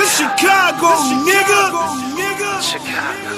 This Chicago, nigga. Chicago.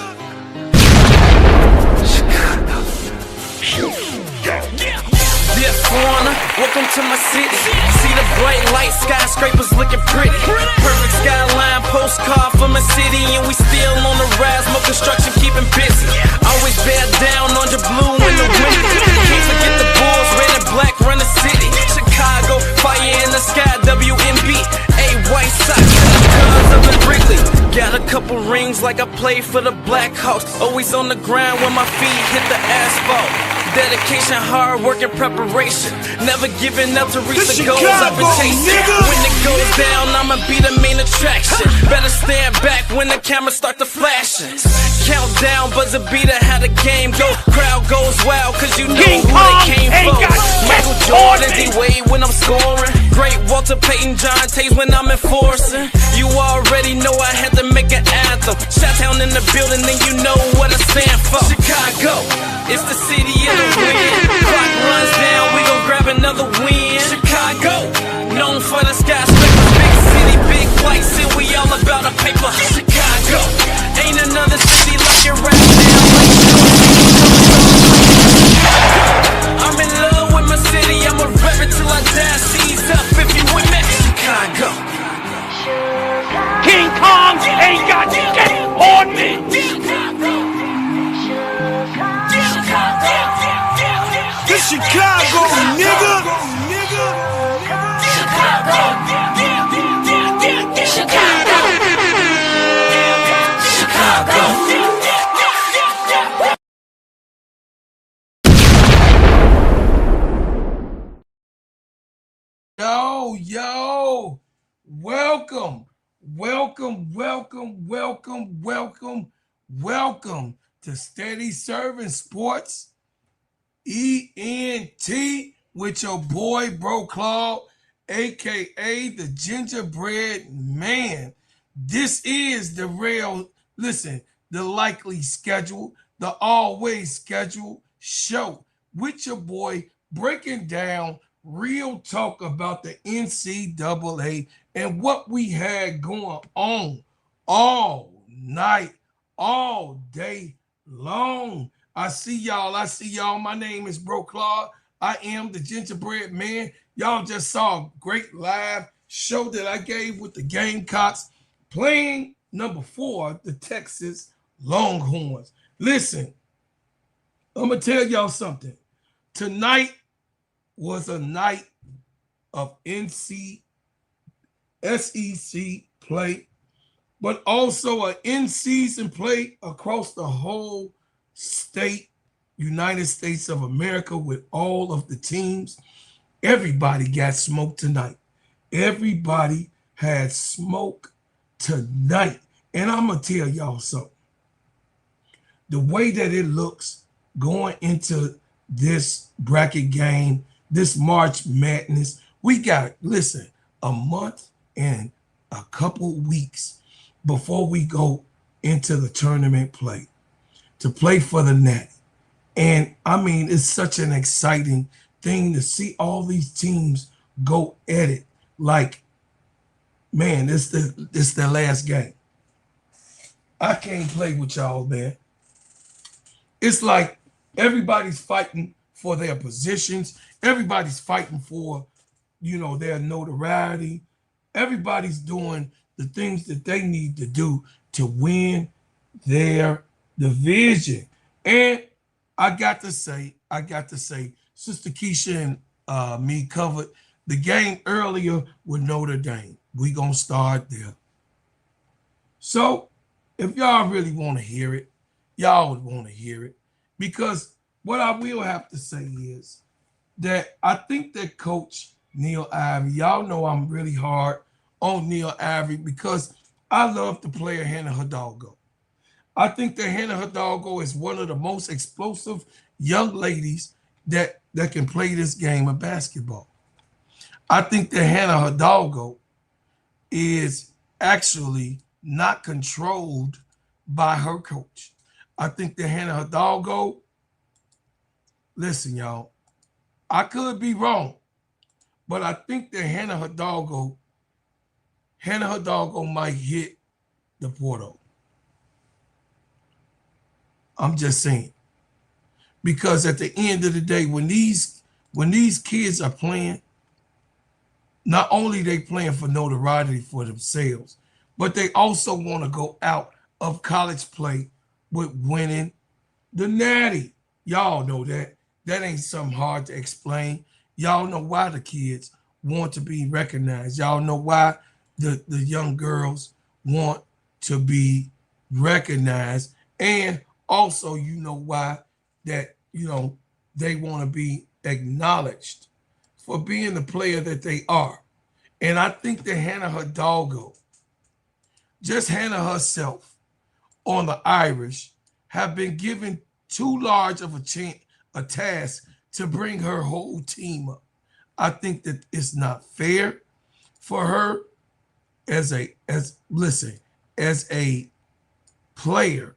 Yeah, foreigner, welcome to my city. See the bright light, skyscrapers looking pretty. Perfect skyline, postcard from a city, and we still on the rise, more construction keeping busy. Always bear down on the blue in the winter. Can't forget the Bulls, red and black run the city. Chicago, fire in the sky, WMB. A White Sox, cuz up in Wrigley. Got a couple rings like I played for the Blackhawks. Always on the ground when my feet hit the asphalt. Dedication, hard work, and preparation. Never giving up to reach the goals I've been chasing. When it goes down, I'ma be the main attraction. Better stand back when the cameras start to flashing. Countdown, buzzer beater, how the game go. Crowd goes wild, cause you know who they came for. Michael Jordan, D-Wade when I'm scoring. Great Walter Payton, John Tays when I'm enforcing. You already know I had to make an anthem. Shot-town in the building, then you know what I stand for. Chicago, it's the city of the wind. Clock runs down, we gon' grab another win. Chicago, known for the skyscrapers, big city, big flights, and we all about a paper. Chicago, ain't another city like it right now. I'm in love with my city, I'ma rep it till I die. Seize up if you with me. Chicago. King Kong ain't got shit on me. This Chicago, nigga. Yo, welcome to Steady Serv'n Sports ENT with your boy Bro Claude, aka the Gingerbread Man. This is the the likely schedule, the always scheduled show with your boy breaking down real talk about the NCAA and what we had going on all night, all day long. I see y'all. My name is Bro Claude. I am the Gingerbread Man. Y'all just saw a great live show that I gave with the Gamecocks playing number 4, the Texas Longhorns. Listen, I'm going to tell y'all something. Tonight was a night of SEC play, but also an in-season play across the whole state, United States of America, with all of the teams. Everybody got smoked tonight. Everybody had smoke tonight. And I'm going to tell y'all something. The way that it looks going into this bracket game, this March Madness, we got, a month and a couple weeks before we go into the tournament play, to play for the Natty. And I mean, it's such an exciting thing to see all these teams go at it. Like, man, it's their last game. I can't play with y'all, man. It's like everybody's fighting for their positions. Everybody's fighting for, their notoriety. Everybody's doing the things that they need to do to win their division. And I got to say, Sister KEYSHA and me covered the game earlier with Notre Dame. We gonna start there. So if y'all really want to hear it, y'all would want to hear it. Because what I will have to say is that I think that Coach Neil Ivey, y'all know I'm really hard on Neil Ivey because I love the player Hannah Hidalgo. I think that Hannah Hidalgo is one of the most explosive young ladies that can play this game of basketball. I think that Hannah Hidalgo is actually not controlled by her coach. I think that Hannah Hidalgo, listen, y'all, I could be wrong, but I think that Hannah Hidalgo Hannah Hidalgo might hit the portal. I'm just saying. Because at the end of the day, when these kids are playing, not only they playing for notoriety for themselves, but they also want to go out of college play with winning the Natty. Y'all know that. That ain't something hard to explain. Y'all know why the kids want to be recognized. Y'all know why the young girls want to be recognized. And also, you know why that, they want to be acknowledged for being the player that they are. And I think that Hannah Hidalgo, just Hannah herself on the Irish, have been given too large of a task to bring her whole team up. I think that it's not fair for her as a player,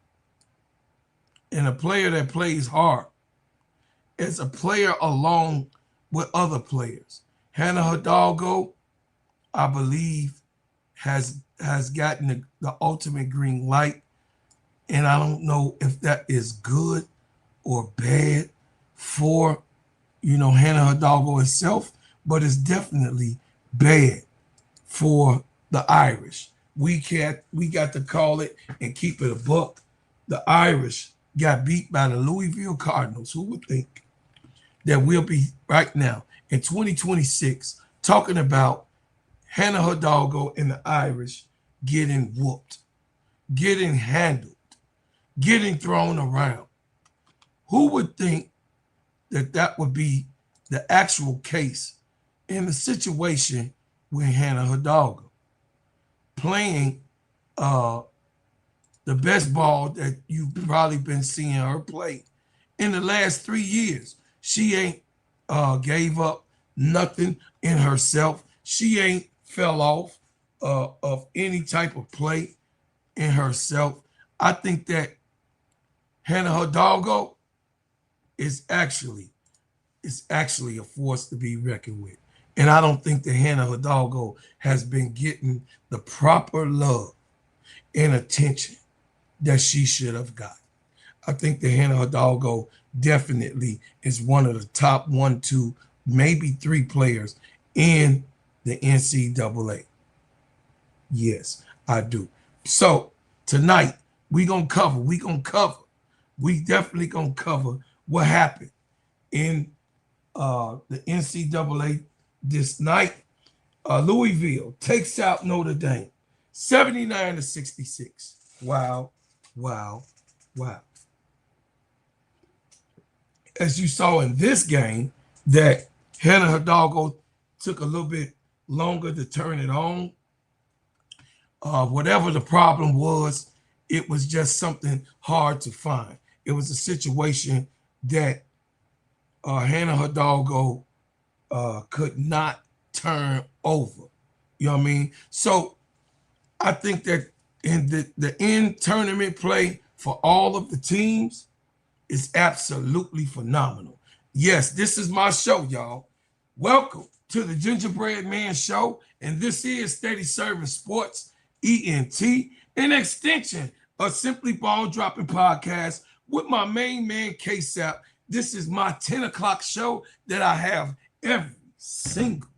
and a player that plays hard, as a player along with other players. Hannah Hidalgo, I believe, has gotten the ultimate green light, and I don't know if that is good or bad for Hannah Hidalgo itself, but it's definitely bad for the Irish. We got to call it and keep it a buck. The Irish got beat by the Louisville Cardinals. Who would think that we'll be right now in 2026 talking about Hannah Hidalgo and the Irish getting whooped, getting handled, getting thrown around? Who would think that would be the actual case in the situation with Hannah Hidalgo playing the best ball that you've probably been seeing her play in the last 3 years? She ain't gave up nothing in herself. She ain't fell off of any type of play in herself. I think that Hannah Hidalgo is actually a force to be reckoned with. And I don't think that Hannah Hidalgo has been getting the proper love and attention that she should have got. I think that Hannah Hidalgo definitely is one of the top 1, 2, maybe 3 players in the NCAA. Yes, I do. So tonight we definitely gonna cover what happened in the NCAA this night. Louisville takes out Notre Dame 79-66. Wow. As you saw in this game, that Hannah Hidalgo took a little bit longer to turn it on. Whatever the problem was, it was just something hard to find. It was a situation that Hannah Hidalgo could not turn over. You know what I mean? So I think that in the end tournament play for all of the teams is absolutely phenomenal. Yes, this is my show, y'all. Welcome to the Gingerbread Man Show, and this is Steady Serv'n Sports, ENT, an extension of Simply Ball Dropping Podcast with my main man, KEYSHA. This is my 10 o'clock show that I have every single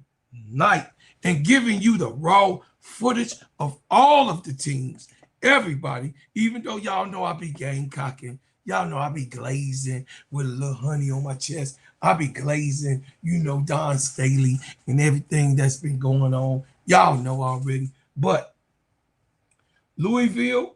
night, and giving you the raw footage of all of the teams, everybody, even though y'all know I be gamecocking, y'all know I be glazing with a little honey on my chest. I be glazing, Don Staley and everything that's been going on. Y'all know already. But Louisville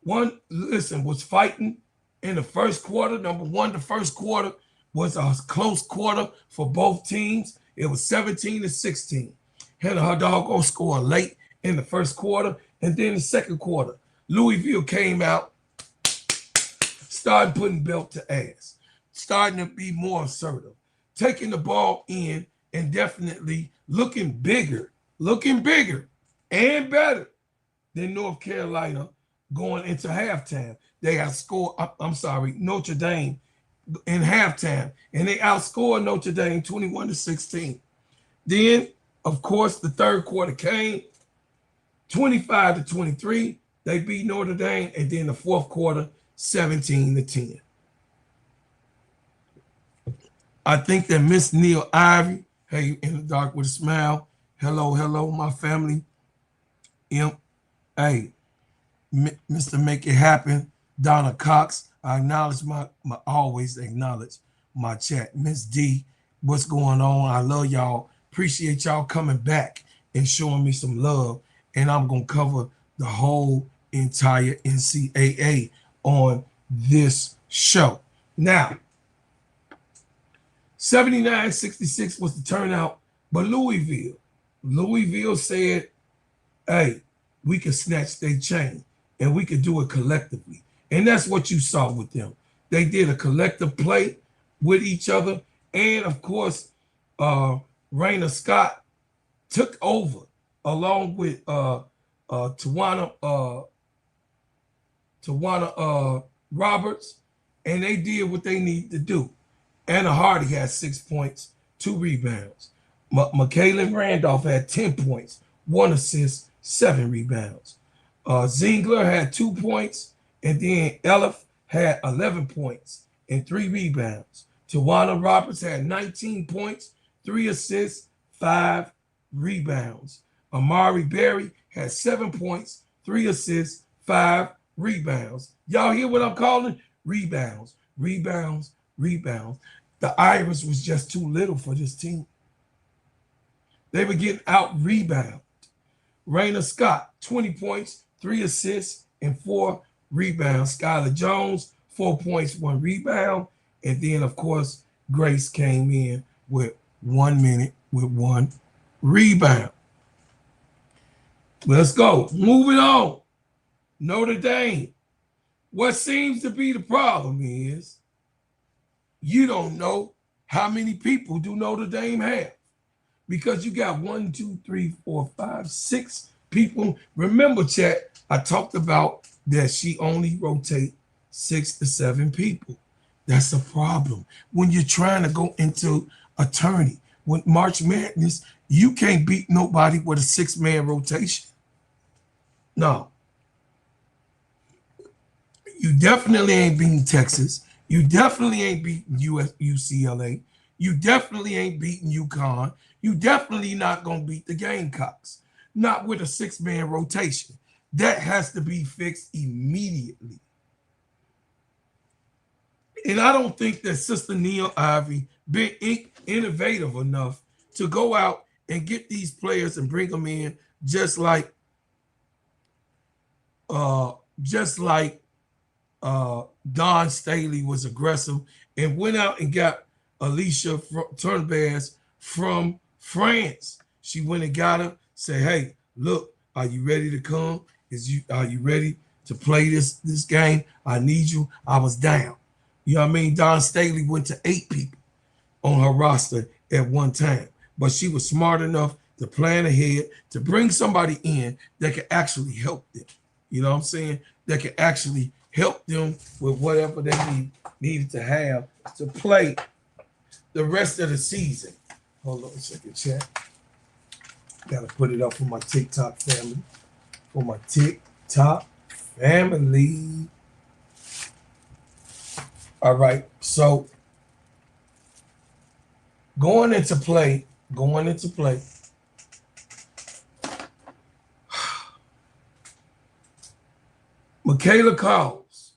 was fighting in the first quarter. Number one, the first quarter was a close quarter for both teams. It was 17-16. Hannah Hidalgo scored late in the first quarter, and then the second quarter, Louisville came out, started putting belt to ass, starting to be more assertive, taking the ball in, and definitely looking bigger and better than North Carolina going into halftime. They outscored, Notre Dame in halftime, and they outscored Notre Dame 21-16. Then Of course, the third quarter came 25-23. They beat Notre Dame, and then the fourth quarter, 17-10. I think that Miss Neil Ivy, hey, in the dark with a smile. Hello, hello, my family. Hey, Mr. Make It Happen, Donna Cox. I acknowledge my always acknowledge my chat. Miss D, what's going on? I love y'all. Appreciate y'all coming back and showing me some love. And I'm going to cover the whole entire NCAA on this show. Now, 79-66 was the turnout, but Louisville said, hey, we can snatch their chain and we could do it collectively. And that's what you saw with them. They did a collective play with each other. And of course, Raina Scott took over along with Tawana Roberts, and they did what they need to do. Anna Hardy had 6 points, 2 rebounds. Michaela Randolph had 10 points, 1 assist, 7 rebounds. Zingler had 2 points, and then Elif had 11 points and 3 rebounds. Tawana Roberts had 19 points, 3 assists, 5 rebounds. Amari Berry had 7 points, 3 assists, 5 rebounds. Y'all hear what I'm calling? Rebounds, rebounds, rebounds. The Irish was just too little for this team. They were getting out-rebounded. Raina Scott, 20 points, 3 assists, and 4 rebounds. Skylar Jones, 4 points, 1 rebound. And then, of course, Grace came in with 1 minute with 1 rebound. Let's go. Moving on. Notre Dame. What seems to be the problem is you don't know how many people do Notre Dame have, because you got 1, 2, 3, 4, 5, 6 people. Remember, chat, I talked about that she only rotate 6 to 7 people. That's a problem. When you're trying to go into a tourney, with March Madness, you can't beat nobody with a 6-man rotation. No. You definitely ain't beating Texas. You definitely ain't beating UCLA. You definitely ain't beating UConn. You definitely not going to beat the Gamecocks. Not with a 6-man rotation. That has to be fixed immediately. And I don't think that Sister Neil Ivy been innovative enough to go out and get these players and bring them in just like Don Staley was aggressive and went out and got Alicia Turnbaz from France. She went and got her, said, hey, look, are you ready to come? Are you ready to play this game? I need you. I was down. You know what I mean? Don Staley went to 8 people on her roster at one time, but she was smart enough to plan ahead to bring somebody in that could actually help them. You know what I'm saying? That could actually help them with whatever they needed to have to play the rest of the season. Hold on a second, chat. Gotta put it up for my TikTok family. For my TikTok family. All right, so going into play, Michaela Cowles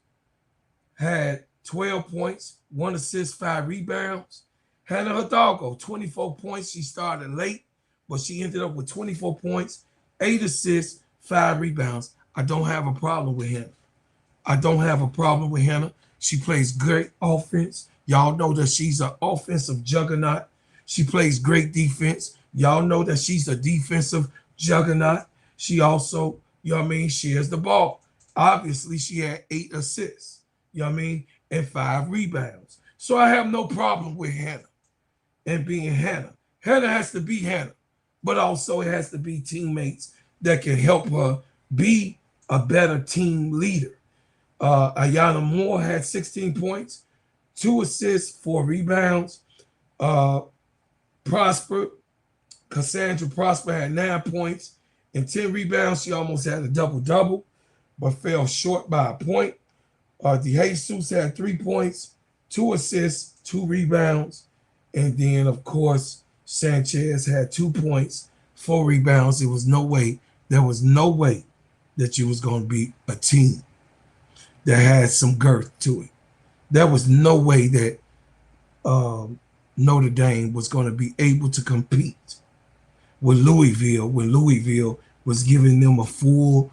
had 12 points, 1 assist, 5 rebounds. Hannah Hidalgo, 24 points. She started late, but she ended up with 24 points, 8 assists, 5 rebounds. I don't have a problem with Hannah. She plays great offense. Y'all know that she's an offensive juggernaut. She plays great defense. Y'all know that she's a defensive juggernaut. She also, you know what I mean, shares the ball. Obviously, she had 8 assists, you know what I mean, and 5 rebounds. So I have no problem with Hannah and being Hannah. Hannah has to be Hannah, but also it has to be teammates that can help her be a better team leader. Ayana Moore had 16 points, 2 assists, 4 rebounds. Prosper Cassandra Prosper had 9 points and 10 rebounds. She almost had a double-double, but fell short by a point. DeJesus had 3 points, 2 assists, 2 rebounds. And then, of course, Sanchez had 2 points, 4 rebounds. There was no way that you was going to beat a team that had some girth to it. There was no way that Notre Dame was going to be able to compete with Louisville when Louisville was giving them a full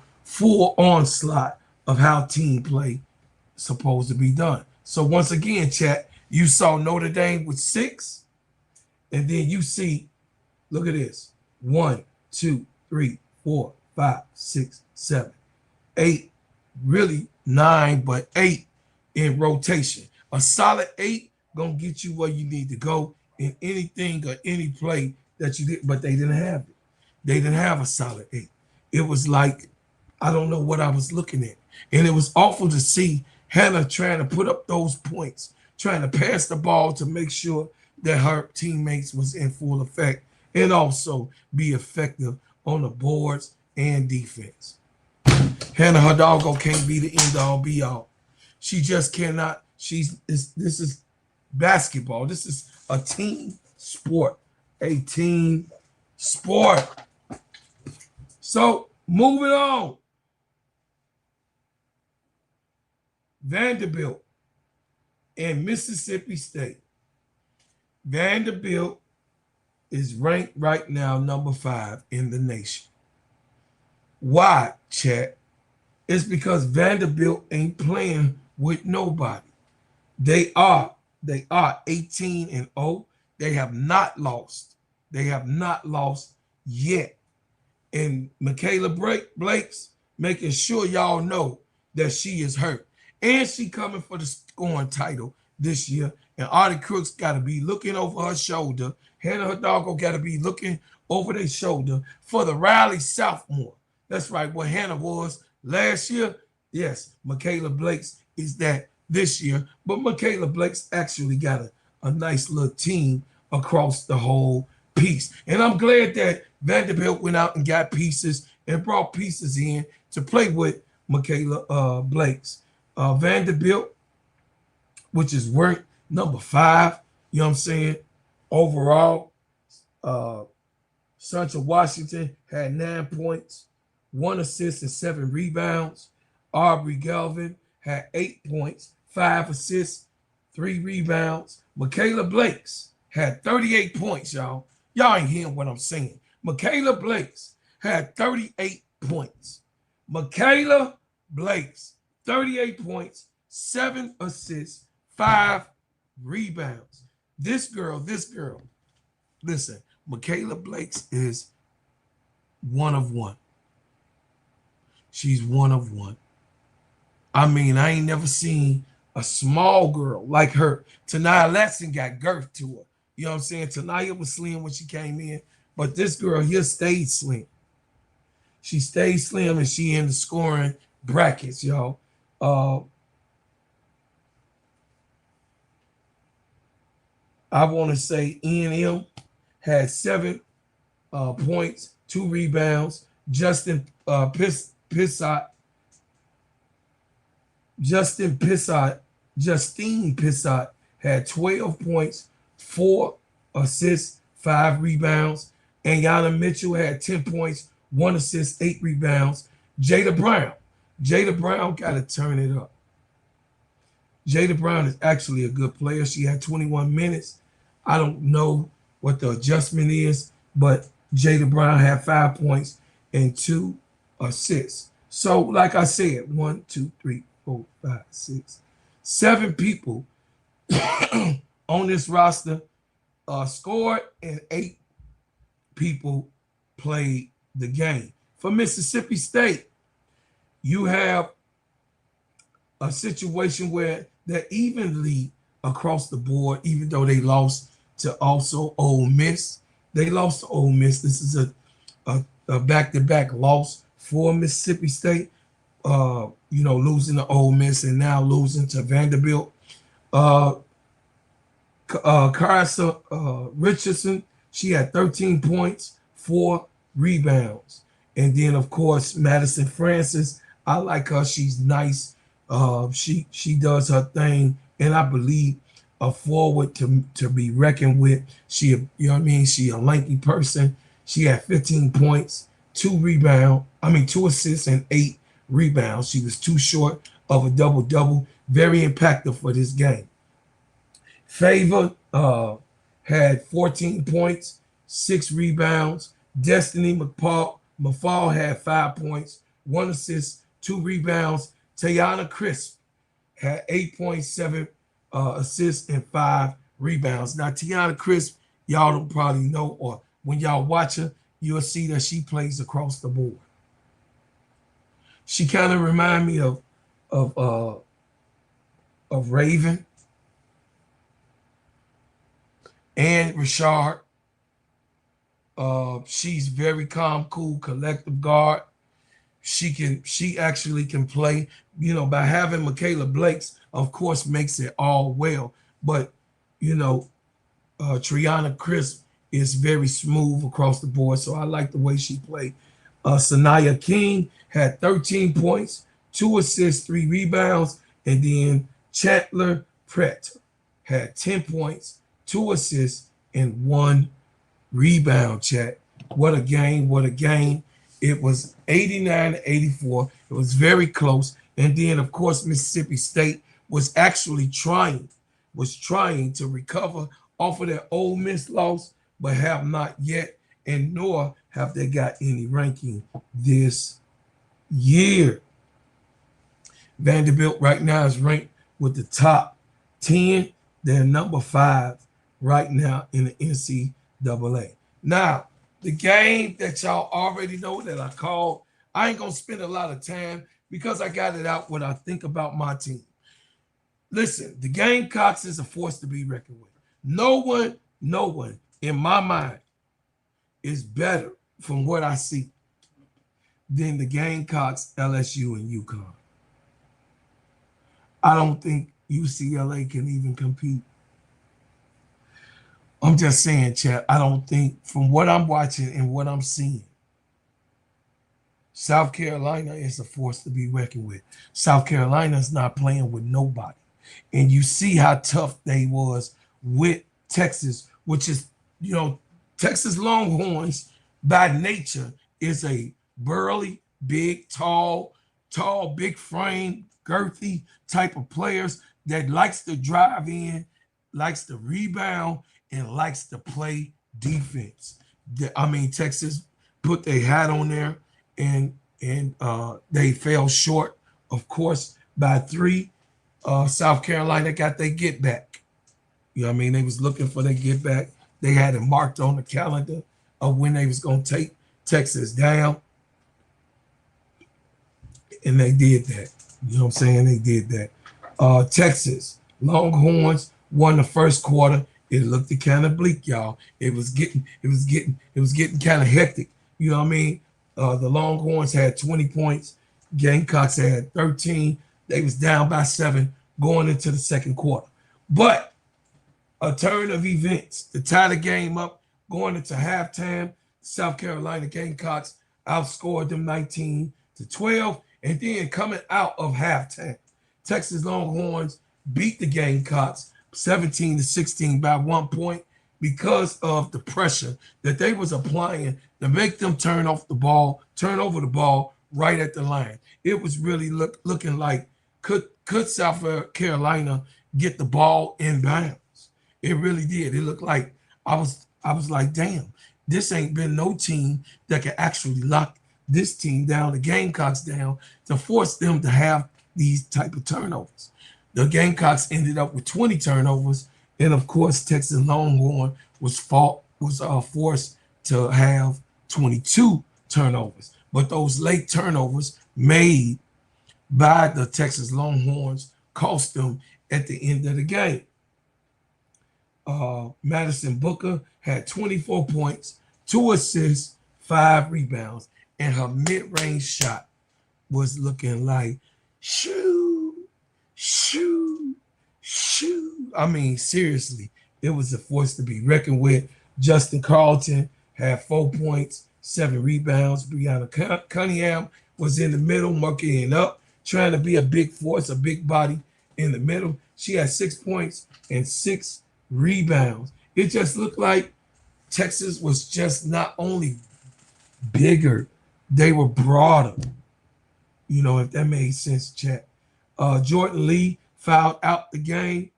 onslaught of how team play supposed to be done. So once again, chat, you saw Notre Dame with 6, and then you see, look at this, 1, 2, 3, 4, 5, 6, 7, 8, really 9, but 8 in rotation. A solid 8 gonna get you where you need to go in anything or any play that you did, but they didn't have it. They didn't have a solid 8. It was like, I don't know what I was looking at. And it was awful to see Hannah trying to put up those points, trying to pass the ball to make sure that her teammates was in full effect and also be effective on the boards and defense. Hannah Hidalgo can't be the end-all, be-all. She just cannot. This is basketball. This is a team sport. A team sport. So, moving on. Vanderbilt and Mississippi State. Vanderbilt is ranked right now number 5 in the nation. Why, chat? It's because Vanderbilt ain't playing with nobody. They are 18-0. They have not lost. They have not lost yet. And Michaela Blake's making sure y'all know that she is hurt. And she coming for the scoring title this year. And Artie Crooks got to be looking over her shoulder. Hannah Hidalgo got to be looking over their shoulder for the Riley sophomore. That's right, what Hannah was last year. Yes, Michaela Blake's is that this year. But Michaela Blake's actually got a nice little team across the whole piece. And I'm glad that Vanderbilt went out and got pieces and brought pieces in to play with Michaela Blake's. Vanderbilt, which is ranked number 5, you know what I'm saying, overall. Central Washington had 9 points, 1 assist and 7 rebounds. Aubrey Galvin had 8 points, 5 assists, 3 rebounds. Michaela Blake's had 38 points, y'all. Y'all ain't hearing what I'm saying. Michaela Blake's had 38 points. Michaela Blake's 38 points, 7 assists, 5 rebounds. This girl, listen, Michaela Blake's is 1 of 1. She's 1 of 1. I mean, I ain't never seen a small girl like her. Tanaya Latson got girth to her. You know what I'm saying? Tanaya was slim when she came in, but this girl here stayed slim. She stayed slim and she in the scoring brackets, y'all. I want to say E&M had 7 points, 2 rebounds. Justine Pissott had 12 points, 4 assists, 5 rebounds. And Yana Mitchell had 10 points, 1 assist, 8 rebounds. Jada Brown got to turn it up. Jada Brown is actually a good player. She had 21 minutes. I don't know what the adjustment is, but Jada Brown had 5 points and 2 assists. So, like I said, 1, 2, 3, 4, 5, 6, 7 people on this roster scored and 8 people played the game. For Mississippi State, you have a situation where they're evenly across the board, even though they lost to also Ole Miss. They lost to Ole Miss. This is a back-to-back loss for Mississippi State, losing to Ole Miss and now losing to Vanderbilt. Carissa Richardson, she had 13 points, 4 rebounds. And then, of course, Madison Francis, I like her. She's nice. She does her thing, and I believe a forward to be reckoned with. She, you know what I mean? She a lanky person. She had 15 points, 2 assists, and 8 rebounds. She was too short of a double-double. Very impactful for this game. Favor had 14 points, 6 rebounds. Destiny McFall had 5 points, 1 assist, 2 rebounds. Tayana Crisp had 8.7 assists and 5 rebounds. Now, Tayana Crisp, y'all don't probably know, or when y'all watch her, you'll see that she plays across the board. She kind of remind me of Raven and Richard. She's very calm, cool, collective guard. She actually can play, you know, by having Michaela Blakes, of course, makes it all well. But, you know, Triana Crisp is very smooth across the board. So I like the way she played. Sanaya King had 13 points, 2 assists, 3 rebounds. And then Chandler Pratt had 10 points, 2 assists, and 1 rebound, chat. What a game, what a game. It was 89-84. It was very close. And then, of course, Mississippi State was actually trying to recover off of that Ole Miss loss, but have not yet, and nor have they got any ranking this year. Vanderbilt right now is ranked with the top 10. They're number 5 right now in the NCAA. Now, the game that y'all already know that I called, I ain't going to spend a lot of time because I got it out what I think about my team. Listen, the Gamecocks is a force to be reckoned with. No one in my mind is better from what I see than the Gamecocks, LSU, and UConn. I don't think UCLA can even compete. I'm just saying, chat, I don't think, from what I'm watching and what I'm seeing, South Carolina is a force to be reckoned with. South Carolina's not playing with nobody. And you see how tough they was with Texas, which is, you know, Texas Longhorns by nature is a burly, big, tall, big frame, girthy type of players that likes to drive in, likes to rebound, and likes to play defense. I mean, Texas put their hat on there, and they fell short, of course, by 3. South Carolina got their get back. You know what I mean? They was looking for their get back. They had it marked on the calendar of when they was going to take Texas down. And they did that. You know what I'm saying? They did that. Texas Longhorns won the first quarter. It looked kind of bleak, y'all. It was getting kind of hectic. You know what I mean? The Longhorns had 20 points. Gamecocks had 13. They was down by 7 going into the second quarter. But a turn of events to tie the game up going into halftime. South Carolina Gamecocks outscored them 19-12. And then coming out of halftime, Texas Longhorns beat the Gamecocks 17-16 by 1 point because of the pressure that they was applying to make them turn over the ball right at the line. It was really looking like could South Carolina get the ball in bounds? It really did. It looked like I was like, damn, this ain't been no team that can actually lock this team down, the Gamecocks down, to force them to have these type of turnovers. The Gamecocks ended up with 20 turnovers, and of course, Texas Longhorn was forced to have 22 turnovers. But those late turnovers made by the Texas Longhorns cost them at the end of the game. Madison Booker had 24 points, 2 assists, 5 rebounds, and her mid-range shot was looking like shoo. I mean, seriously, it was a force to be reckoned with. Justin Carlton had 4 points, 7 rebounds. Brianna Cunningham was in the middle, mucking up, trying to be a big force, a big body in the middle. She had 6 points and 6 rebounds. It just looked like Texas was just not only bigger, they were broader. You know, if that made sense, chat. Jordan Lee fouled out the game.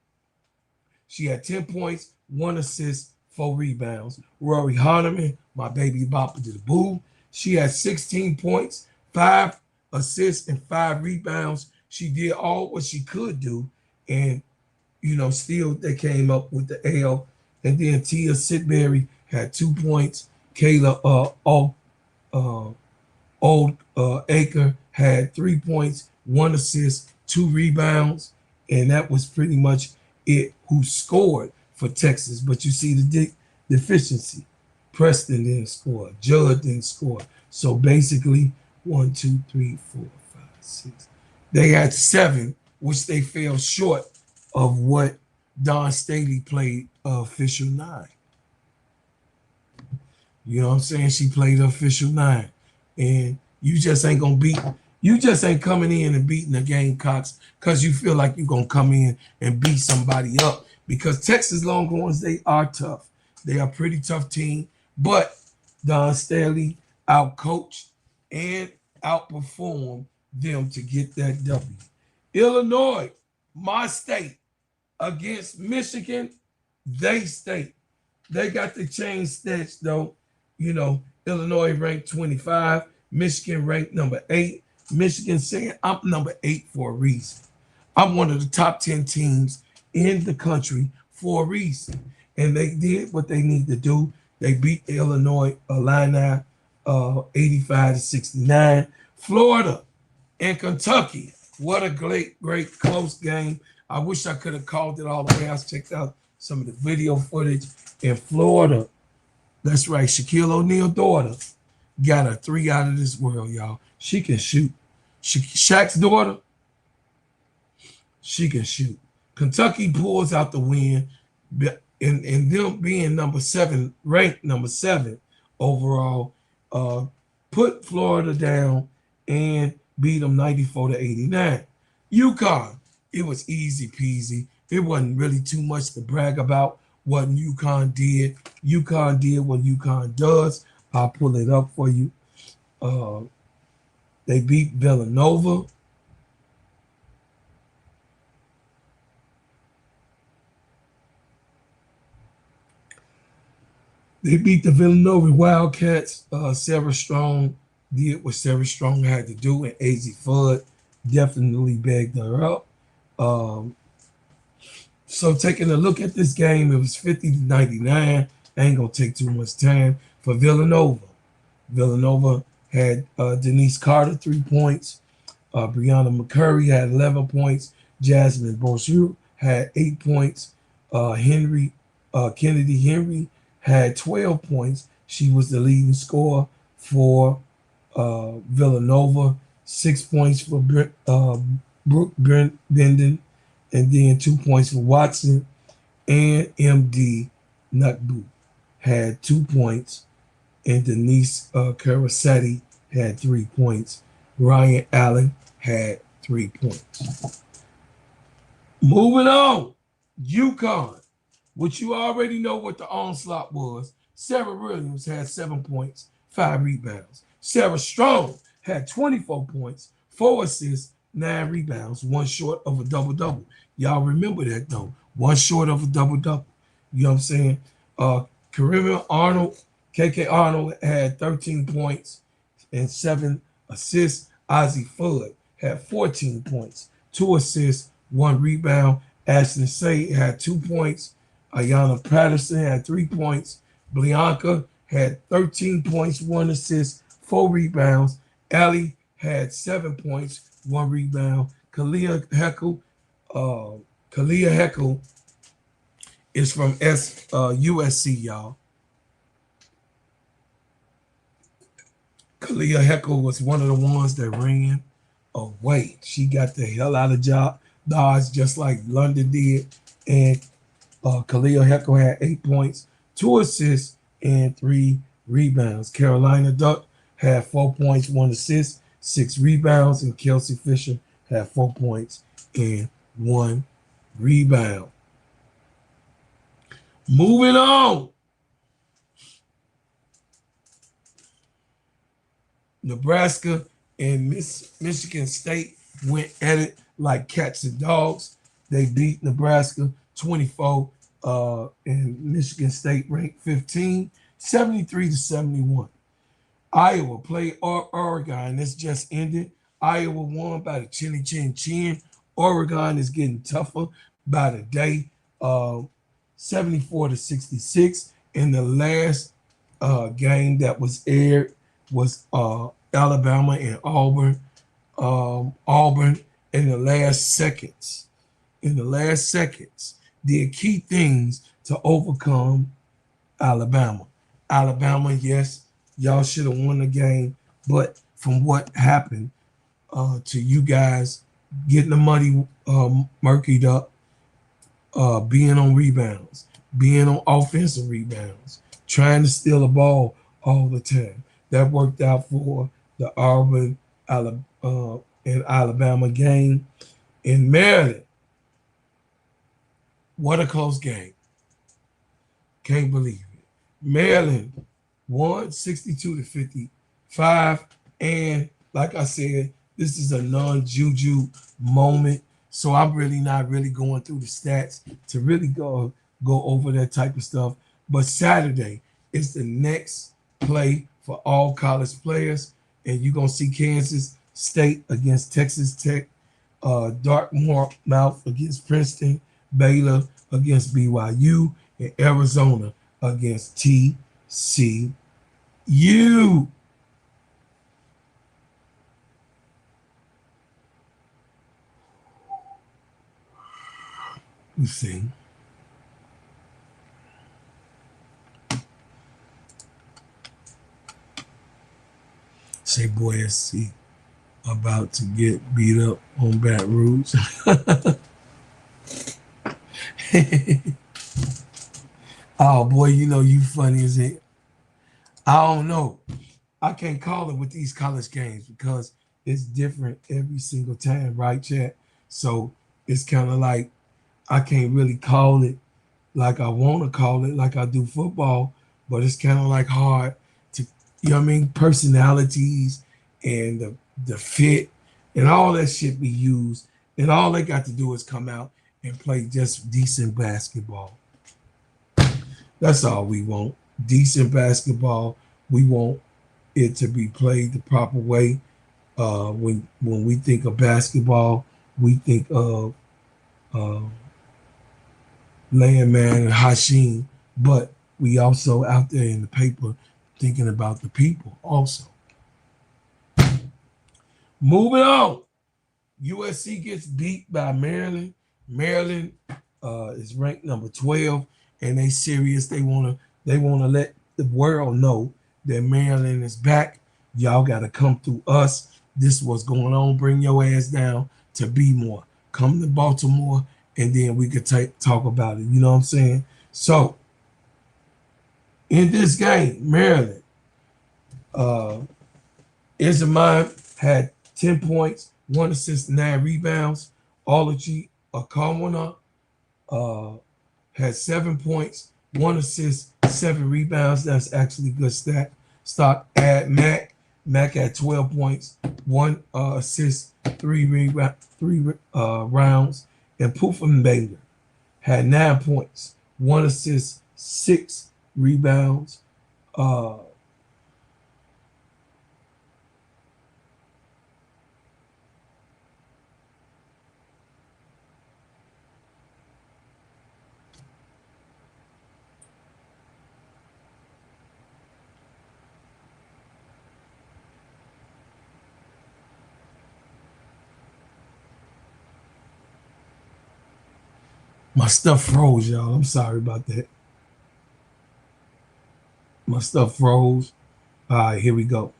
She had 10 points, 1 assist, 4 rebounds. Rory Harneman, my baby bopper to the boo. She had 16 points, 5 assists, and 5 rebounds. She did all what she could do. And, you know, still they came up with the L. And then Tia Sidbury had 2 points. Kayla Acre had 3 points, 1 assist, 2 rebounds. And that was pretty much it who scored for Texas. But you see the deficiency. Preston didn't score. Judd didn't score. So basically, 1, 2, 3, 4, 5, 6. They had 7, which they fell short of what Don Staley played official 9. You know what I'm saying? She played official 9. And you just ain't gonna beat, you just ain't coming in and beating the Gamecocks because you feel like you're gonna come in and beat somebody up. Because Texas Longhorns, they are tough. They are a pretty tough team, but Don Staley outcoached and outperformed them to get that W. Illinois, my state, against Michigan, they state. They got to change stats though. You know, Illinois ranked 25, Michigan ranked number 8. Michigan saying I'm number 8 for a reason. I'm one of the top 10 teams in the country for a reason. And they did what they need to do. They beat the Illinois Illini 85-69. Florida and Kentucky. What a great close game. I wish I could have called it all the way. I checked out some of the video footage in Florida. That's right. Shaquille O'Neal's daughter got a 3 out of this world, y'all. She can shoot. Shaq's daughter, she can shoot. Kentucky pulls out the win. And them being number 7, ranked number 7 overall, put Florida down and beat them 94-89. UConn, it was easy peasy. It wasn't really too much to brag about what UConn did. UConn did what UConn does. I'll pull it up for you. They beat Villanova. They beat the Villanova Wildcats. Sarah Strong did what Sarah Strong had to do, and AZ Fudd definitely bagged her up. So taking a look at this game, it was 50-99. I ain't gonna take too much time for Villanova. Villanova had Denise Carter 3 points. Brianna McCurry had 11 points. Jasmine Bonjour had 8 points. Kennedy Henry had 12 points. She was the leading scorer for Villanova. 6 points for Brooke Benden, and then 2 points for Watson. And MD Nutbu had 2 points, and Denise Karasetti had 3 points. Ryan Allen had 3 points. Moving on, UConn, which you already know what the onslaught was. Sarah Williams had 7 points, 5 rebounds. Sarah Strong had 24 points, 4 assists, 9 rebounds, 1 short of a double-double. Y'all remember that, though. 1 short of a double-double. You know what I'm saying? Kareem Arnold, KK Arnold had 13 points and 7 assists. Ozzie Fudd had 14 points, 2 assists, 1 rebound. Ashley Say had 2 points. Ayanna Patterson had 3 points. Bianca had 13 points, 1 assist, 4 rebounds. Allie had 7 points, 1 rebound. Kalia Heckle is from USC, y'all. Kalia Heckle was one of the ones that ran away. She got the hell out of Dodge just like London did. And Kalia Heckle had 8 points, 2 assists, and 3 rebounds. Carolina Duck had 4 points, 1 assist, 6 rebounds, and Kelsey Fisher had 4 points and 1 rebound. Moving on. Nebraska and Michigan State went at it like cats and dogs. They beat Nebraska 24, and Michigan State ranked 15, 73-71. Iowa played Oregon. This just ended. Iowa won by the chinny chin chin. Oregon is getting tougher by the day. 74-66. And the last game that was aired was Alabama and Auburn. Auburn in the last seconds did key things to overcome Alabama. Alabama, yes, y'all should have won the game, but from what happened to you guys getting the money murkied up, being on rebounds, being on offensive rebounds, trying to steal the ball all the time, that worked out for the Auburn and Alabama game. In Maryland, what a close game. Can't believe it. Maryland won 62-55. And like I said, this is a non-juju moment. So I'm really not really going through the stats to really go over that type of stuff. But Saturday is the next play for all college players. And you're going to see Kansas State against Texas Tech, Dartmouth against Princeton, Baylor against BYU, and Arizona against TCU. Let's see. Say boy SC about to get beat up on Baton Rouge. Oh boy, you know you funny as it. I don't know. I can't call it with these college games because it's different every single time, right, chat? So it's kind of like I can't really call it like I want to call it, like I do football, but it's kind of like hard to, you know what I mean? Personalities and the fit and all that shit be used. And all they got to do is come out and play just decent basketball. That's all we want. Decent basketball. We want it to be played the proper way. When we think of basketball, we think of Landman and Hashim, but we also out there in the paper thinking about the people also. Moving on. USC gets beat by Maryland. Maryland is ranked number 12, and they serious. They wanna let the world know that Maryland is back. Y'all gotta come through us. This is what's going on. Bring your ass down to be more. Come to Baltimore, and then we could talk about it. You know what I'm saying? So in this game, Maryland, Isamine had 10 points, 1 assist, 9 rebounds. Ology Akamwana had 7 points, 1 assist, 7 rebounds. That's actually good stat. Stock at Mac. Mac had 12 points, 1 assist, 3 rounds. And Poofenbanger had 9 points, 1 assist, 6 rebounds. My stuff froze, y'all. I'm sorry about that. My stuff froze. All right, here we go.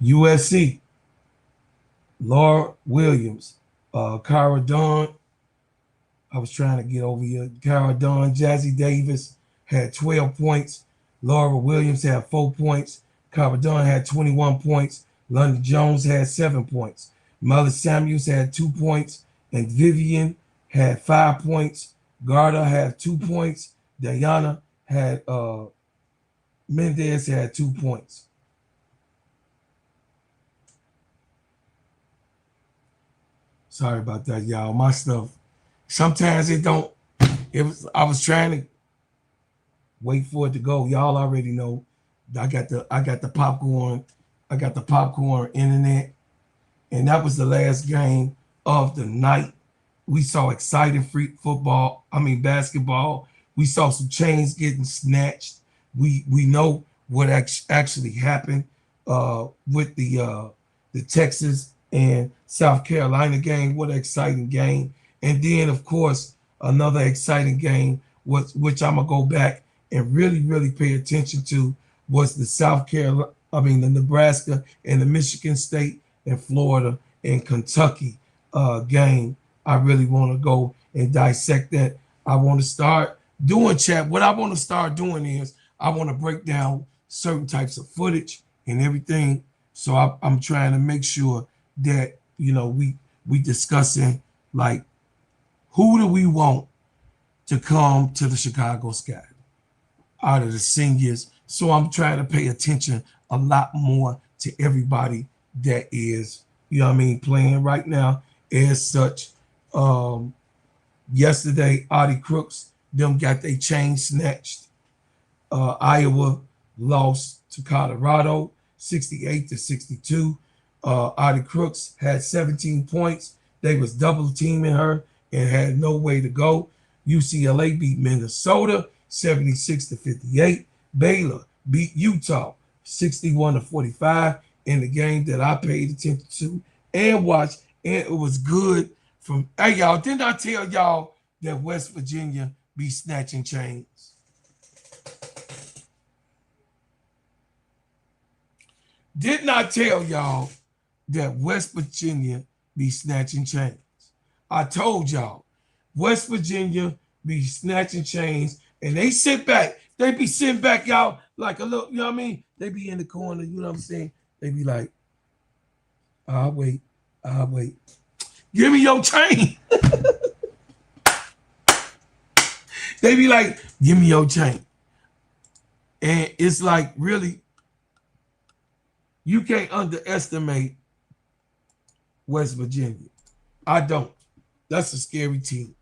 USC, Laura Williams, Kyra Dawn, I was trying to get over here. Cara Dawn, Jazzy Davis had 12 points. Laura Williams had 4 points. Cara Dawn had 21 points. London Jones had 7 points. Mother Samuels had 2 points. And Vivian had 5 points. Garda had 2 points. Diana had Mendez had 2 points. Sorry about that, y'all. My stuff. Sometimes it don't. I was trying to wait for it to go. Y'all already know. I got the popcorn. I got the popcorn internet, and that was the last game of the night. We saw exciting basketball. We saw some chains getting snatched. We know what actually happened with the Texas and South Carolina game. What an exciting game. And then, of course, another exciting game, which I'm going to go back and really, really pay attention to, was the the Nebraska and the Michigan State and Florida and Kentucky game. I really want to go and dissect that. I want to start doing chat. What I want to start doing is I want to break down certain types of footage and everything. So I'm trying to make sure that, we discussing, like, who do we want to come to the Chicago Sky out of the seniors. So I'm trying to pay attention a lot more to everybody that is, playing right now. As such, yesterday, Audie Crooks, them got their chain snatched. Iowa lost to Colorado, 68-62. Audie Crooks had 17 points. They was double teaming her and had no way to go. UCLA beat Minnesota, 76-58. Baylor beat Utah, 61-45 in the game that I paid attention to and watched, and it was good. Hey, y'all, didn't I tell y'all that West Virginia be snatching chains? Didn't I tell y'all that West Virginia be snatching chains? I told y'all, West Virginia be snatching chains, and they sit back. They be sitting back, y'all, like a little, They be in the corner, you know what I'm saying? They be like, I'll wait. Give me your chain. They be like, give me your chain. And it's like, really, you can't underestimate West Virginia. I don't. That's a scary team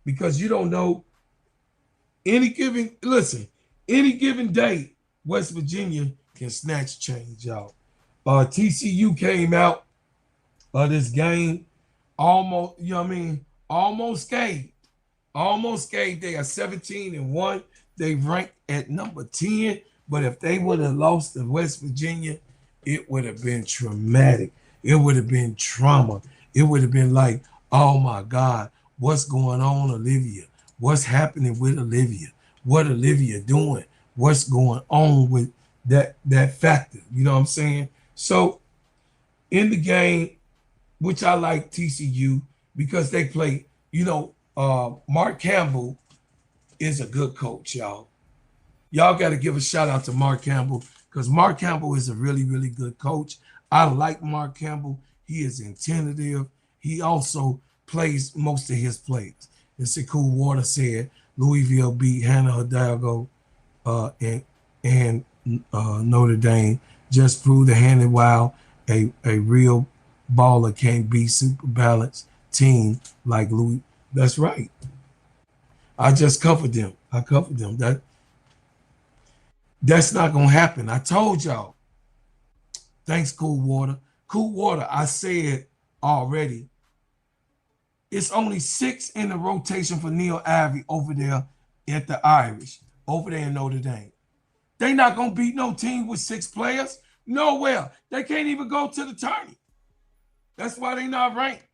because you don't know any given day, West Virginia can snatch change, y'all. TCU came out of this game almost, almost scathed. Almost scathed. They are 17-1. They ranked at number 10. But if they would have lost to West Virginia, it would have been traumatic. It would have been trauma. It would have been like, oh my God, what's going on, Olivia? What's happening with Olivia? What Olivia doing? What's going on with that factor? You know what I'm saying? So in the game, which I like TCU because they play, Mark Campbell is a good coach, y'all. Y'all got to give a shout out to Mark Campbell because Mark Campbell is a really, really good coach. I like Mark Campbell. He is attentive. He also plays most of his plays. It's a cool Water said Louisville beat Hannah Hidalgo and Notre Dame. Just proved to Hannah Wow a real baller can't be super balanced team like Louis. That's right. I just covered them. I covered them. That's not gonna happen. I told y'all. Thanks, Cool Water. Cool Water, I said already. It's only 6 in the rotation for Neil Ivey over there at the Irish, over there in Notre Dame. They not gonna beat no team with 6 players. Nowhere. They can't even go to the tourney. That's why they not ranked.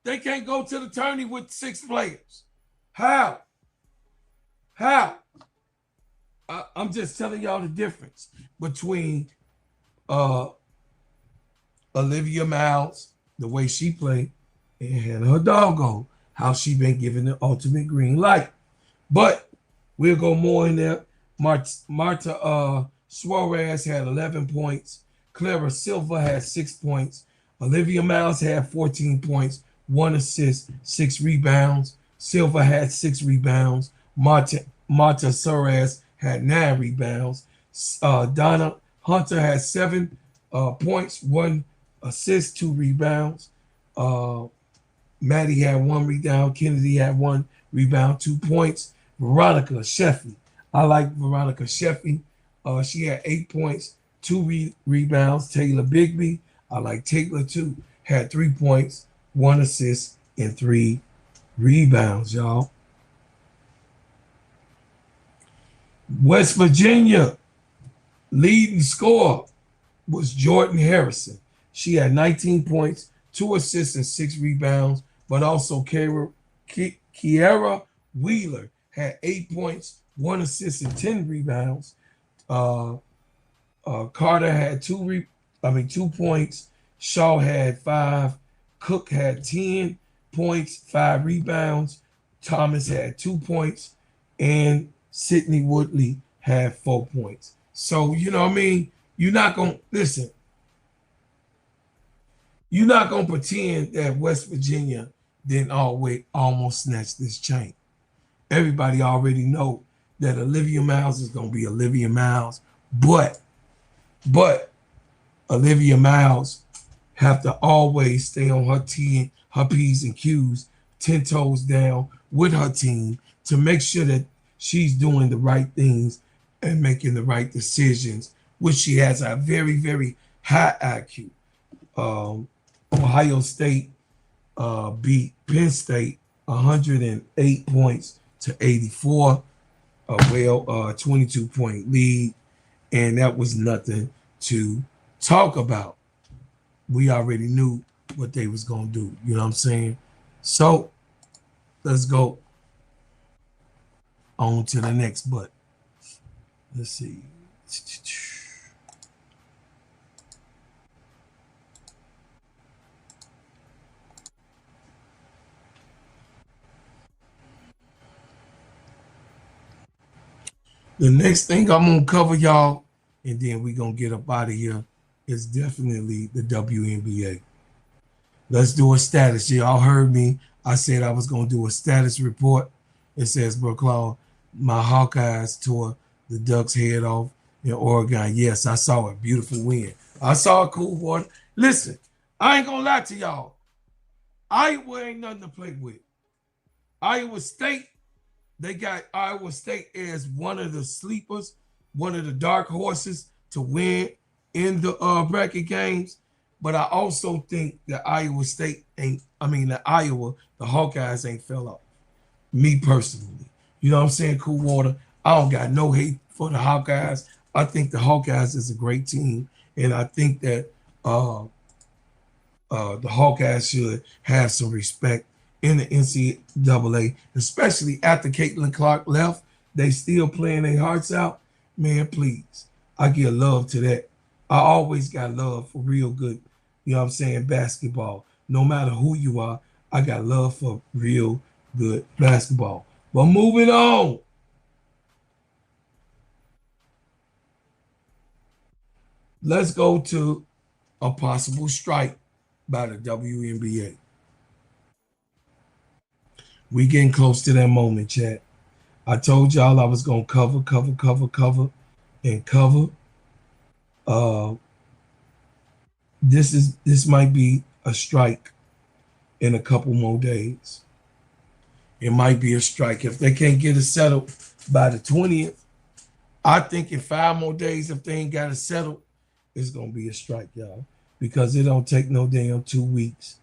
They can't go to the tourney with 6 players. How? I'm just telling y'all the difference between Olivia Miles, the way she played, and Hannah Hidalgo, how she been given the ultimate green light. But we'll go more in there. Marta Suarez had 11 points. Clara Silva had 6 points. Olivia Miles had 14 points, 1 assist, 6 rebounds. Silva had 6 rebounds. Marta Suarez had 9 rebounds. Donna Hunter had 7 points, 1 assist, 2 rebounds. Maddie had 1 rebound. Kennedy had 1 rebound, 2 points. Veronica Sheffy. I like Veronica Sheffy. She had 8 points, 2 rebounds. Taylor Bigby. I like Taylor too. Had 3 points, 1 assist, and 3 rebounds, y'all. West Virginia leading scorer was Jordan Harrison. She had 19 points, 2 assists, and 6 rebounds, but also Kiara Wheeler had 8 points, 1 assist, and 10 rebounds. Carter had 2 points. Shaw had 5. Cook had 10 points, 5 rebounds. Thomas had 2 points, and Sydney Woodley had 4 points. So, you know what I mean? You're not going to, listen, you're not going to pretend that West Virginia didn't almost snatch this chain. Everybody already know that Olivia Miles is going to be Olivia Miles, but Olivia Miles have to always stay on her P's and Q's, 10 toes down with her team to make sure that she's doing the right things and making the right decisions, which she has a very, very high IQ. Ohio State beat Penn State 108 points to 84, 22-point lead, and that was nothing to talk about. We already knew what they was going to do. You know what I'm saying? So let's go on to the next button. Let's see. The next thing I'm going to cover, y'all, and then we're going to get up out of here, is definitely the WNBA. Let's do a status. Y'all heard me. I said I was going to do a status report. It says, bro, Claude, my Hawkeyes tore the Ducks' head off in Oregon. Yes, I saw it. Beautiful win. I saw a cool water. Listen, I ain't going to lie to y'all. Iowa ain't nothing to play with. Iowa State, they got Iowa State as one of the sleepers, one of the dark horses to win in the bracket games. But I also think that Iowa State the Hawkeyes ain't fell off. Me personally. You know what I'm saying? Cool water. I don't got no hate for the Hawkeyes. I think the Hawkeyes is a great team. And I think that the Hawkeyes should have some respect in the NCAA, especially after Caitlin Clark left. They still playing their hearts out. Man, please. I give love to that. I always got love for real good, you know what I'm saying, basketball. No matter who you are, I got love for real good basketball. But moving on. Let's go to a possible strike by the WNBA. We getting close to that moment, chat. I told y'all I was going to cover. This might be a strike in a couple more days. It might be a strike. If they can't get it settled by the 20th, I think in 5 more days, if they ain't got it settled, it's going to be a strike, y'all. Because it don't take no damn 2 weeks,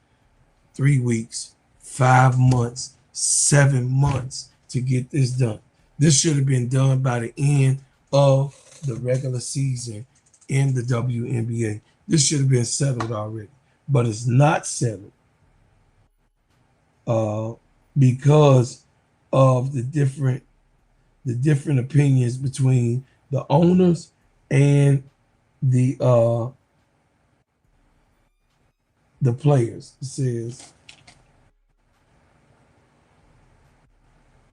3 weeks, 5 months, 7 months to get this done. This should have been done by the end of the regular season in the WNBA. This should have been settled already, but it's not settled because of the different opinions between the owners and the players. It says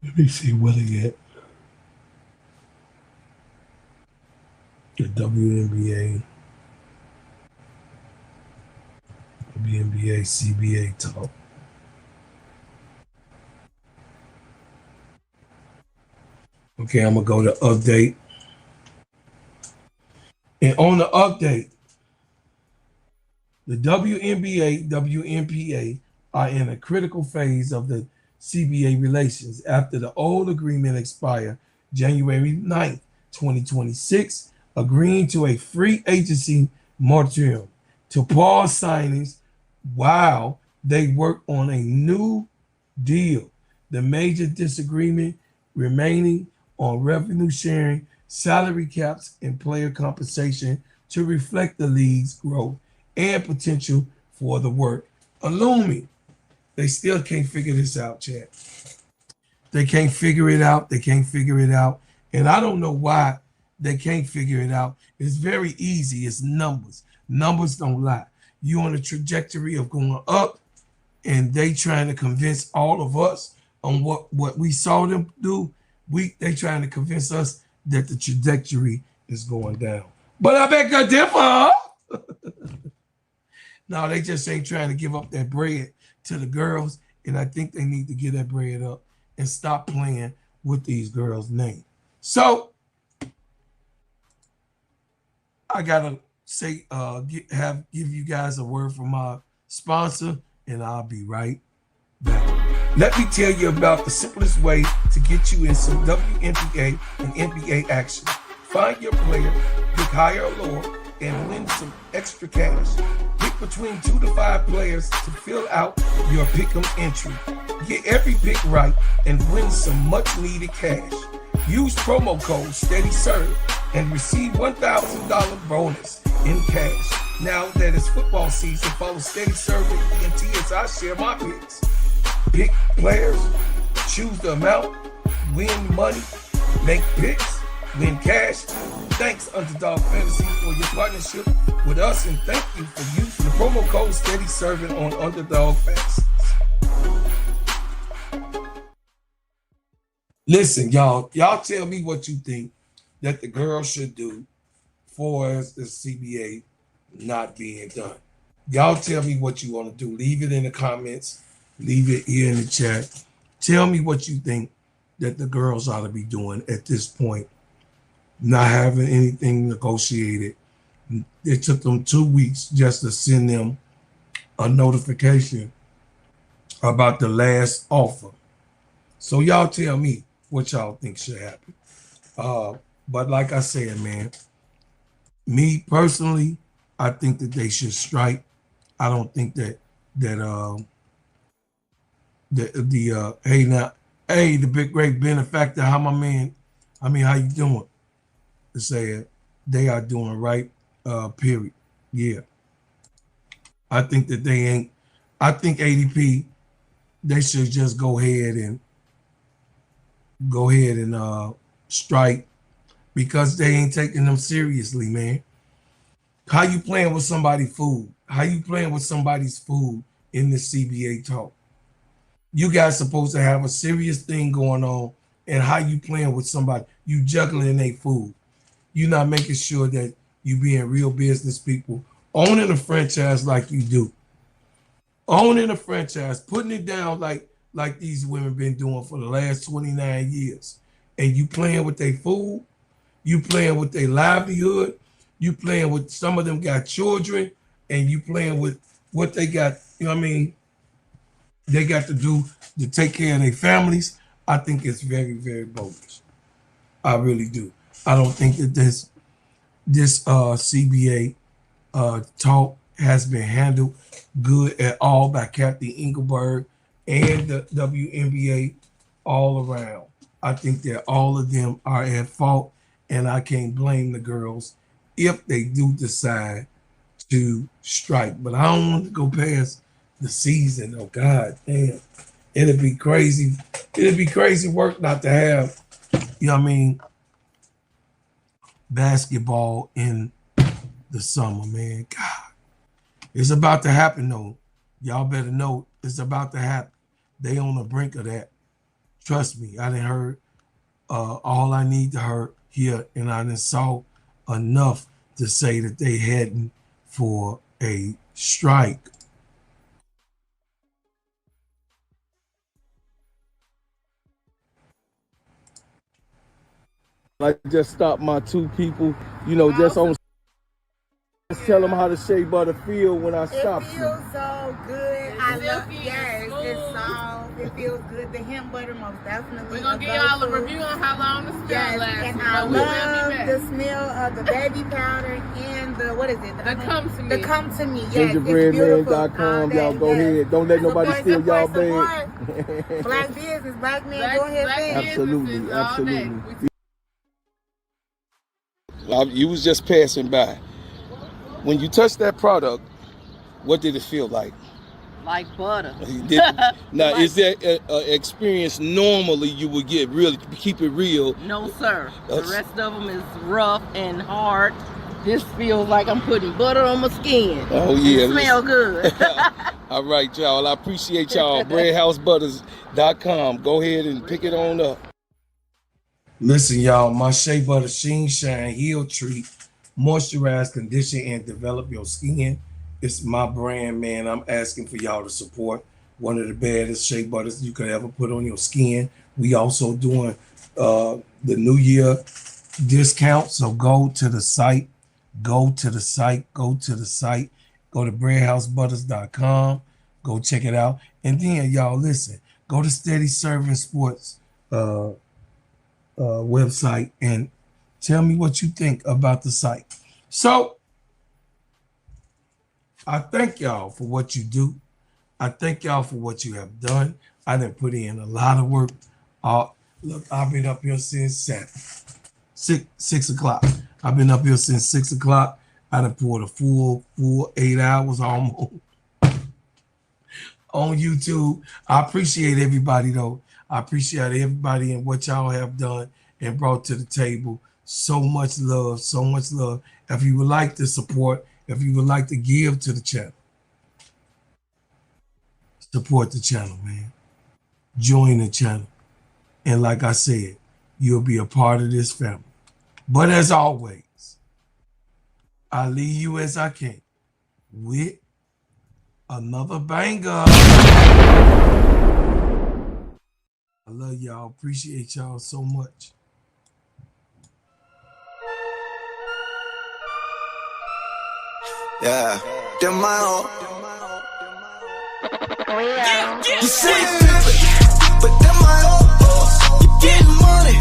Let me see what they at. The WNBA, CBA talk. Okay, I'm gonna go to update. And on the update, the WNBA, WNPA are in a critical phase of the CBA relations after the old agreement expired January 9th, 2026, agreeing to a free agency moratorium to pause signings while they work on a new deal. The major disagreement remaining on revenue sharing, salary caps, and player compensation to reflect the league's growth and potential for the work. Illumi, they still can't figure this out, Chad. They can't figure it out. They can't figure it out. And I don't know why they can't figure it out. It's very easy. It's numbers. Numbers don't lie. You on a trajectory of going up, and they trying to convince all of us on what we saw them do. They trying to convince us that the trajectory is going down. But I beg to differ. No, they just ain't trying to give up that bread to the girls, and I think they need to give that bread up and stop playing with these girls' names. So I gotta say, give you guys a word from my sponsor, and I'll be right back. Let me tell you about the simplest way to get you in some WNBA and NBA action. Find your player, pick higher or lower, and win some extra cash. Pick between 2 to 5 players to fill out your pick'em entry. Get every pick right and win some much needed cash. Use promo code SteadyServe and receive $1,000 bonus in cash. Now that it's football season, follow Steady Serv'n ENT as I share my picks. Pick players, choose the amount, win money, make picks, win cash. Thanks, Underdog Fantasy, for your partnership with us, and thank you for using the promo code SteadyServ'n on Underdog Fantasy. Listen, y'all tell me what you think that the girls should do for the CBA not being done. Y'all tell me what you want to do. Leave it in the comments. Leave it here in the chat. Tell me what you think that the girls ought to be doing at this point. Not having anything negotiated. It took them 2 weeks just to send them a notification about the last offer. So y'all tell me what y'all think should happen. But like I said, man, me personally, I think that they should strike. I don't think that the big great benefactor, how you doing? To say they are doing right, period. Yeah. I think that they ain't. I think ADP, they should just go ahead and strike, because they ain't taking them seriously, man. How you playing with somebody's food? How you playing with somebody's food in the CBA talk? You guys supposed to have a serious thing going on, and how you playing with somebody? You juggling their food. You not making sure that you being real business people, owning a franchise like you do. Owning a franchise, putting it down like these women been doing for the last 29 years. And you playing with their food, you playing with their livelihood, you playing with, some of them got children, and you playing with what they got, they got to do to take care of their families. I think it's very, very bogus. I really do. I don't think that this CBA talk has been handled good at all by Kathy Engelberg and the WNBA all around. I think that all of them are at fault, and I can't blame the girls if they do decide to strike. But I don't want to go past the season. Oh, God damn. It'd be crazy. It'd be crazy work not to have, basketball in the summer, man. God. It's about to happen, though. Y'all better know it's about to happen. They on the brink of that. Trust me, I done heard all I need to hear, and I done saw enough to say that they heading for a strike. I just stopped my 2 people, you know, just on. Just tell them how the shea butter feel when I stop. It feels so good. I love it. Yes, it's soft. It feels good. The hemp butter most definitely. We're gonna give y'all a review on how long the smell lasts. And I love the smell of the baby powder and the, what is it? The come to me. The come to me. Yes, Gingerbreadman.com. Y'all go ahead. Don't let nobody steal y'all bag. Black business, black man, go ahead. Absolutely, absolutely. You was just passing by. When you touched that product, what did it feel like? Like butter. Now, is that an experience normally you would get, really, keep it real? No, sir. The rest of them is rough and hard. This feels like I'm putting butter on my skin. Oh, yeah. It smells good. All right, y'all. I appreciate y'all. BreadHouseButters.com. Go ahead and pick it on up. Listen, y'all, my Shea Butter Sheen Shine Heal Treat, moisturize, condition, and develop your skin. It's my brand, man. I'm asking for y'all to support one of the baddest shea butters you could ever put on your skin. We also doing the New Year discount, so go to the site, go to breadhousebutters.com, go check it out. And then, y'all, listen, go to Steady Serv'n Sports website and tell me what you think about the site. So I thank y'all for what you do. I thank y'all for what you have done. I done put in a lot of work. Look, I've been up here since 6 o'clock. I've been up here since 6 o'clock. I done poured a full 8 hours almost on YouTube. I appreciate everybody, though. I appreciate everybody and what y'all have done and brought to the table. So much love, so much love. If you would like to support, if you would like to give to the channel, support the channel, man. Join the channel. And like I said, you'll be a part of this family. But as always, I leave you as I came with another banger. I love y'all. Appreciate y'all so much. Yeah, them my own. We are. You say it, but them my own. You getting money.